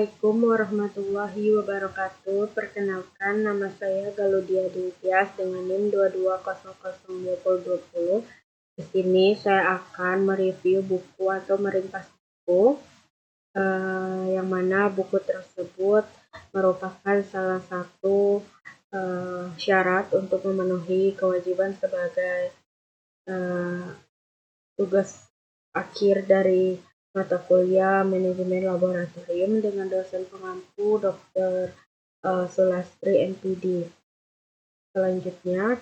Assalamualaikum warahmatullahi wabarakatuh. Perkenalkan, nama saya Galudia Dintias dengan NIM 22002020. Di sini saya akan mereview buku atau meringkas buku, yang mana buku tersebut merupakan salah satu syarat untuk memenuhi kewajiban sebagai tugas akhir dari mata kuliah manajemen laboratorium dengan dosen pengampu Dr. Sulastri MPD. Selanjutnya,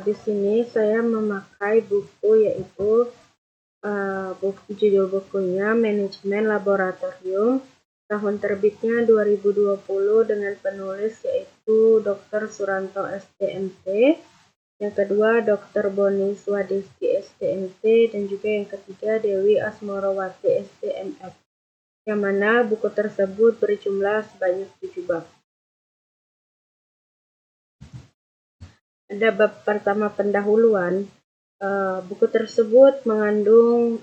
di sini saya memakai buku yaitu judul bukunya Manajemen Laboratorium, tahun terbitnya 2020 dengan penulis yaitu Dr. Suranto STMT. Yang kedua, Dr. Boni Swadesti STMT, dan juga yang ketiga Dewi Asmorowati STMF, yang mana buku tersebut berjumlah sebanyak 7 bab. Ada bab pertama pendahuluan. Buku tersebut mengandung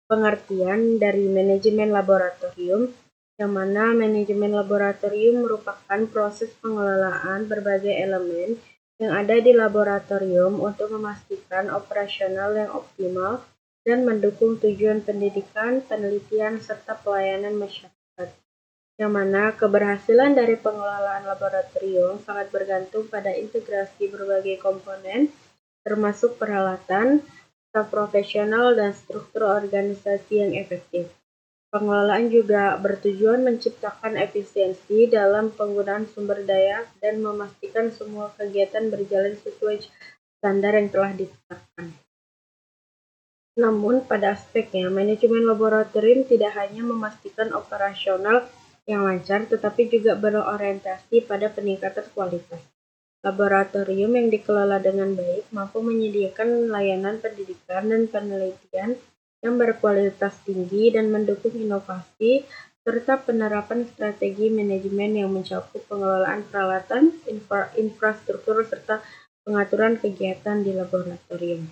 pengertian dari manajemen laboratorium, yang mana manajemen laboratorium merupakan proses pengelolaan berbagai elemen yang ada di laboratorium untuk memastikan operasional yang optimal dan mendukung tujuan pendidikan, penelitian, serta pelayanan masyarakat. Yang mana keberhasilan dari pengelolaan laboratorium sangat bergantung pada integrasi berbagai komponen, termasuk peralatan, staf profesional, dan struktur organisasi yang efektif. Pengelolaan juga bertujuan menciptakan efisiensi dalam penggunaan sumber daya dan memastikan semua kegiatan berjalan sesuai standar yang telah ditetapkan. Namun, pada aspeknya, manajemen laboratorium tidak hanya memastikan operasional yang lancar, tetapi juga berorientasi pada peningkatan kualitas. Laboratorium yang dikelola dengan baik mampu menyediakan layanan pendidikan dan penelitian yang berkualitas tinggi dan mendukung inovasi, serta penerapan strategi manajemen yang mencakup pengelolaan peralatan, infrastruktur, serta pengaturan kegiatan di laboratorium.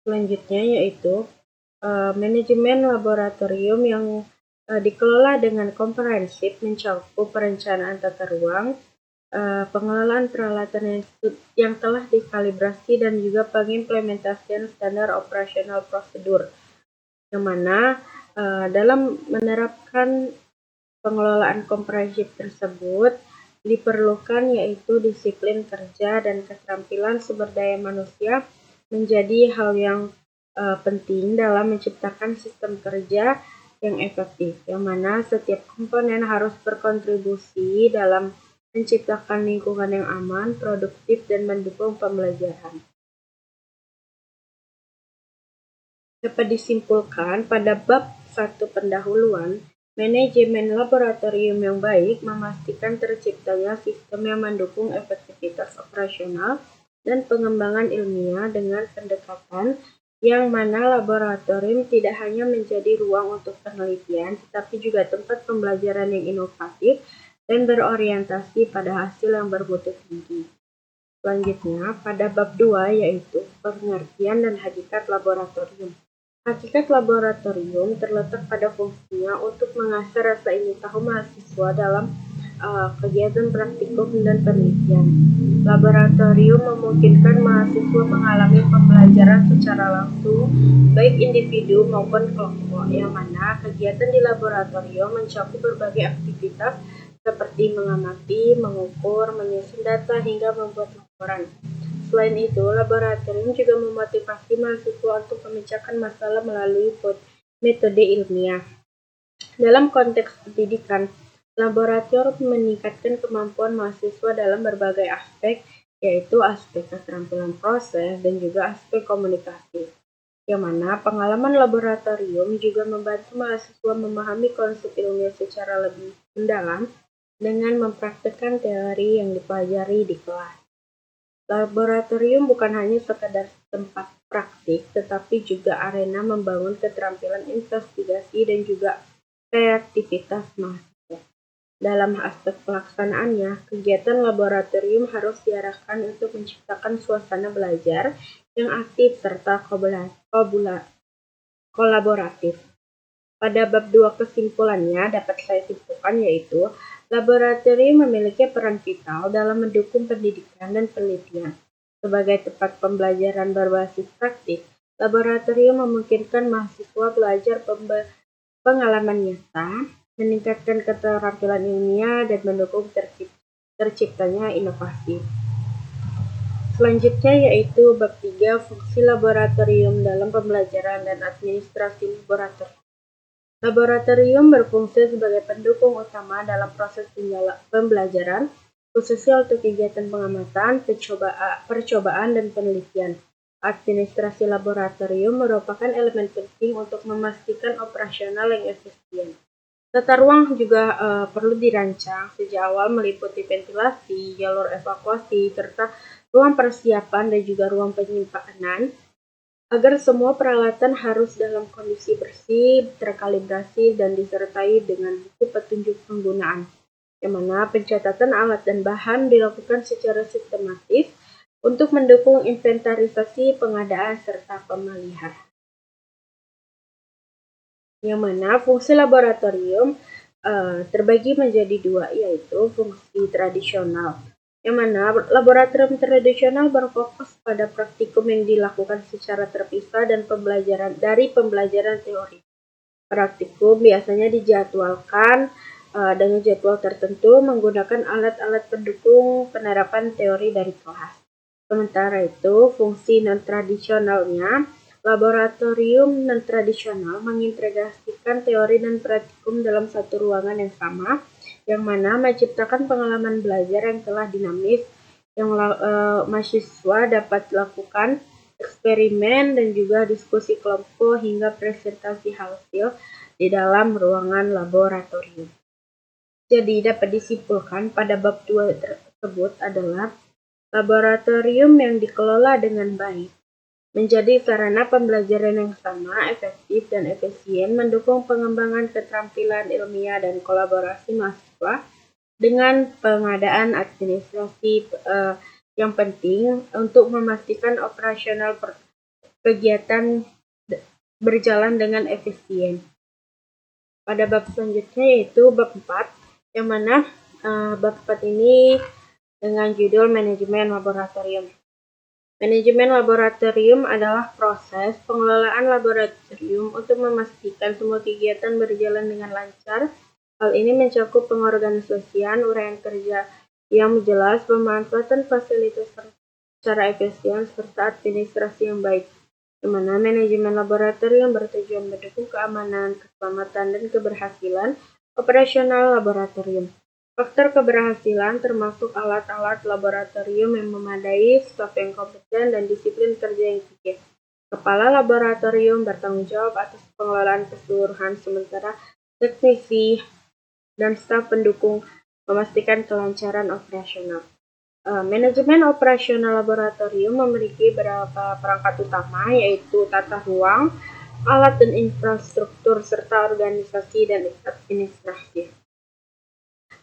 Selanjutnya yaitu manajemen laboratorium yang dikelola dengan komprehensif mencakup perencanaan tata ruang, pengelolaan peralatan yang telah dikalibrasi, dan juga pengimplementasian standar operasional prosedur, yang mana dalam menerapkan pengelolaan komprehensif tersebut diperlukan yaitu disiplin kerja dan keterampilan sumber daya manusia menjadi hal yang penting dalam menciptakan sistem kerja yang efektif, yang mana setiap komponen harus berkontribusi dalam menciptakan lingkungan yang aman, produktif, dan mendukung pembelajaran. Dapat disimpulkan pada bab 1 pendahuluan, manajemen laboratorium yang baik memastikan terciptanya sistem yang mendukung efektivitas operasional dan pengembangan ilmiah dengan pendekatan yang mana laboratorium tidak hanya menjadi ruang untuk penelitian, tetapi juga tempat pembelajaran yang inovatif dan berorientasi pada hasil yang bermutu tinggi. Selanjutnya, pada bab 2 yaitu pengertian dan hakikat laboratorium. Hakikat laboratorium terletak pada fungsinya untuk mengasah rasa ingin tahu mahasiswa dalam kegiatan praktikum dan penelitian. Laboratorium memungkinkan mahasiswa mengalami pembelajaran secara langsung, baik individu maupun kelompok, yang mana kegiatan di laboratorium mencakup berbagai aktivitas seperti mengamati, mengukur, menyusun data, hingga membuat laporan. Selain itu, laboratorium juga memotivasi mahasiswa untuk memecahkan masalah melalui metode ilmiah. Dalam konteks pendidikan, laboratorium meningkatkan kemampuan mahasiswa dalam berbagai aspek, yaitu aspek keterampilan proses dan juga aspek komunikasi, yang mana pengalaman laboratorium juga membantu mahasiswa memahami konsep ilmiah secara lebih mendalam dengan mempraktikkan teori yang dipelajari di kelas. Laboratorium bukan hanya sekadar tempat praktik, tetapi juga arena membangun keterampilan investigasi dan juga kreativitas mahasiswa. Dalam aspek pelaksanaannya, kegiatan laboratorium harus diarahkan untuk menciptakan suasana belajar yang aktif serta kolaboratif. Pada bab 2 kesimpulannya dapat saya simpulkan yaitu laboratorium memiliki peran vital dalam mendukung pendidikan dan penelitian. Sebagai tempat pembelajaran berbasis praktik, laboratorium memungkinkan mahasiswa belajar pengalaman nyata, meningkatkan keterampilan ilmiah, dan mendukung terciptanya inovasi. Selanjutnya yaitu bab 3 fungsi laboratorium dalam pembelajaran dan administrasi laboratorium. Laboratorium berfungsi sebagai pendukung utama dalam proses pembelajaran, khususnya untuk kegiatan pengamatan, percobaan, dan penelitian. Administrasi laboratorium merupakan elemen penting untuk memastikan operasional yang efisien. Tata ruang juga perlu dirancang sejak awal meliputi ventilasi, jalur evakuasi, serta ruang persiapan dan juga ruang penyimpanan, agar semua peralatan harus dalam kondisi bersih, terkalibrasi, dan disertai dengan buku petunjuk penggunaan, yang mana pencatatan alat dan bahan dilakukan secara sistematis untuk mendukung inventarisasi pengadaan serta pemeliharaan. Yang mana fungsi laboratorium terbagi menjadi dua, yaitu fungsi tradisional, yang mana laboratorium tradisional berfokus pada praktikum yang dilakukan secara terpisah dan pembelajaran teori. Praktikum biasanya dijadwalkan dengan jadwal tertentu menggunakan alat-alat pendukung penerapan teori dari kelas. Sementara itu, fungsi non-tradisionalnya, laboratorium non-tradisional mengintegrasikan teori dan praktikum dalam satu ruangan yang sama, yang mana menciptakan pengalaman belajar yang telah dinamis, yang mahasiswa dapat lakukan eksperimen dan juga diskusi kelompok hingga presentasi hasil di dalam ruangan laboratorium. Jadi dapat disimpulkan pada bab 2 tersebut adalah laboratorium yang dikelola dengan baik menjadi sarana pembelajaran yang sama, efektif, dan efisien, mendukung pengembangan keterampilan ilmiah dan kolaborasi mahasiswa dengan pengadaan administrasi yang penting untuk memastikan operasional kegiatan berjalan dengan efisien. Pada bab selanjutnya yaitu bab 4, yang mana bab 4 ini dengan judul manajemen laboratorium. Manajemen laboratorium adalah proses pengelolaan laboratorium untuk memastikan semua kegiatan berjalan dengan lancar. Hal ini mencakup pengorganisasian, uraian kerja yang jelas, pemanfaatan fasilitas secara efisien, serta administrasi yang baik. Di mana manajemen laboratorium bertujuan mendukung keamanan, keselamatan, dan keberhasilan operasional laboratorium. Faktor keberhasilan termasuk alat-alat laboratorium yang memadai, staf yang kompeten, dan disiplin kerja yang gigih. Kepala laboratorium bertanggung jawab atas pengelolaan keseluruhan, sementara teknisi dan staf pendukung memastikan kelancaran operasional. Manajemen operasional laboratorium memiliki beberapa perangkat utama, yaitu tata ruang, alat dan infrastruktur, serta organisasi dan administrasi.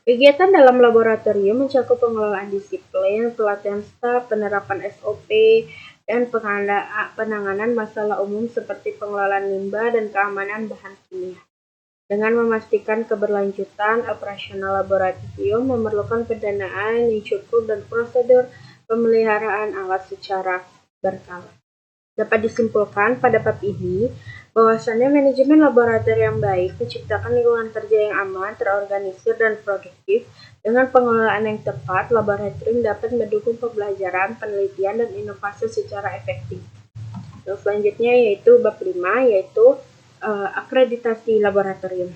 Kegiatan dalam laboratorium mencakup pengelolaan disiplin, pelatihan staf, penerapan SOP, dan penanganan masalah umum seperti pengelolaan limbah dan keamanan bahan kimia. Dengan memastikan keberlanjutan operasional laboratorium memerlukan pendanaan yang cukup dan prosedur pemeliharaan alat secara berkala. Dapat disimpulkan pada bab ini bahwasannya manajemen laboratorium yang baik menciptakan lingkungan kerja yang aman, terorganisir, dan produktif. Dengan pengelolaan yang tepat, laboratorium dapat mendukung pembelajaran, penelitian, dan inovasi secara efektif. Dan selanjutnya yaitu bab 5, yaitu akreditasi laboratorium.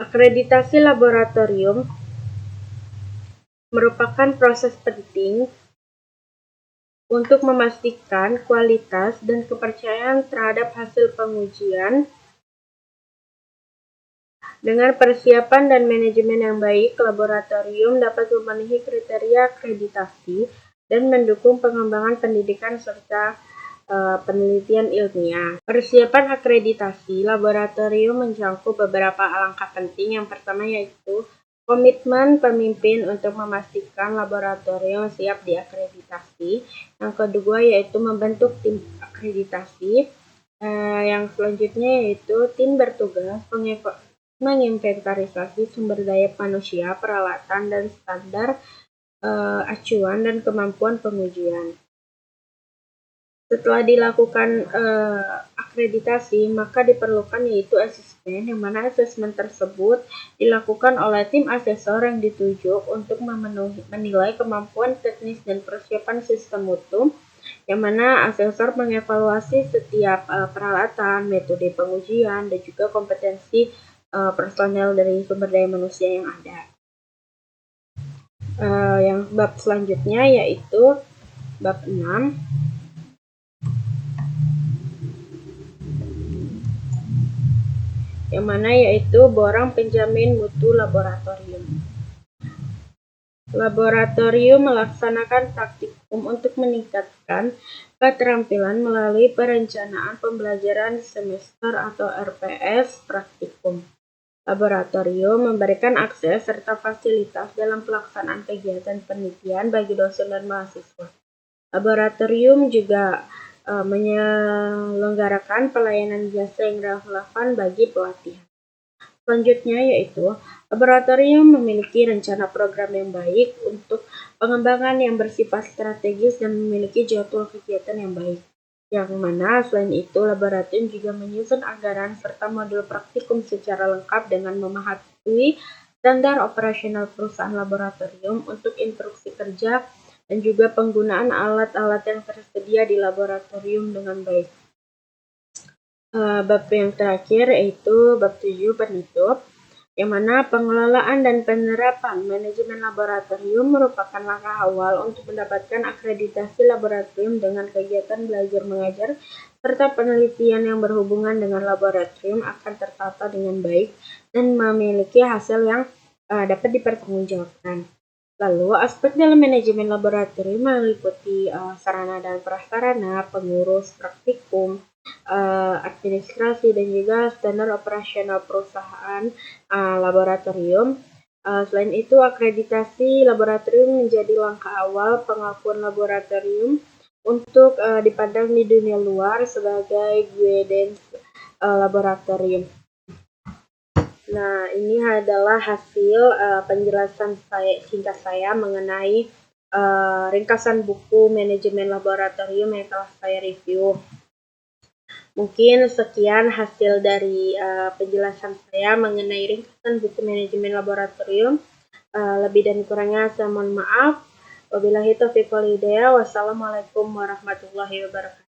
Akreditasi laboratorium merupakan proses penting untuk memastikan kualitas dan kepercayaan terhadap hasil pengujian. Dengan persiapan dan manajemen yang baik, laboratorium dapat memenuhi kriteria akreditasi dan mendukung pengembangan pendidikan serta penelitian ilmiah. Persiapan akreditasi laboratorium mencakup beberapa langkah penting. Yang pertama yaitu Komitmen pemimpin untuk memastikan laboratorium siap diakreditasi. Yang kedua yaitu membentuk tim akreditasi. Yang selanjutnya yaitu tim bertugas menginventarisasi sumber daya manusia, peralatan, dan standar acuan dan kemampuan pengujian. Setelah dilakukan akreditasi, maka diperlukan yaitu asesmen, yang mana asesmen tersebut dilakukan oleh tim asesor yang ditunjuk untuk menilai kemampuan teknis dan persiapan sistem mutu, yang mana asesor mengevaluasi setiap peralatan, metode pengujian, dan juga kompetensi personel dari sumber daya manusia yang ada. Yang bab selanjutnya yaitu bab 6. Yang mana yaitu borang penjamin mutu laboratorium. Laboratorium melaksanakan praktikum untuk meningkatkan keterampilan melalui perencanaan pembelajaran semester atau RPS praktikum. Laboratorium memberikan akses serta fasilitas dalam pelaksanaan kegiatan penelitian bagi dosen dan mahasiswa. Laboratorium juga menyelenggarakan pelayanan jasa yang relevan bagi pelatihan. Selanjutnya yaitu laboratorium memiliki rencana program yang baik untuk pengembangan yang bersifat strategis dan memiliki jadwal kegiatan yang baik. Yang mana selain itu laboratorium juga menyusun anggaran serta modul praktikum secara lengkap dengan memahami standar operasional perusahaan laboratorium untuk instruksi kerja dan juga penggunaan alat-alat yang tersedia di laboratorium dengan baik. Bab yang terakhir yaitu bab 7 penutup, yang mana pengelolaan dan penerapan manajemen laboratorium merupakan langkah awal untuk mendapatkan akreditasi laboratorium dengan kegiatan belajar mengajar serta penelitian yang berhubungan dengan laboratorium akan tertata dengan baik dan memiliki hasil yang dapat dipertanggungjawabkan. Lalu, aspek dalam manajemen laboratorium meliputi sarana dan prasarana, pengurus, praktikum, administrasi, dan juga standar operasional perusahaan laboratorium. Selain itu, akreditasi laboratorium menjadi langkah awal pengakuan laboratorium untuk dipandang di dunia luar sebagai guidance laboratorium. Nah, ini adalah hasil penjelasan singkat saya mengenai ringkasan buku manajemen laboratorium yang telah saya review. Mungkin sekian hasil dari penjelasan saya mengenai ringkasan buku manajemen laboratorium. Lebih dan kurangnya saya mohon maaf. Wabillahi taufiq wal hidayah. Wassalamualaikum warahmatullahi wabarakatuh.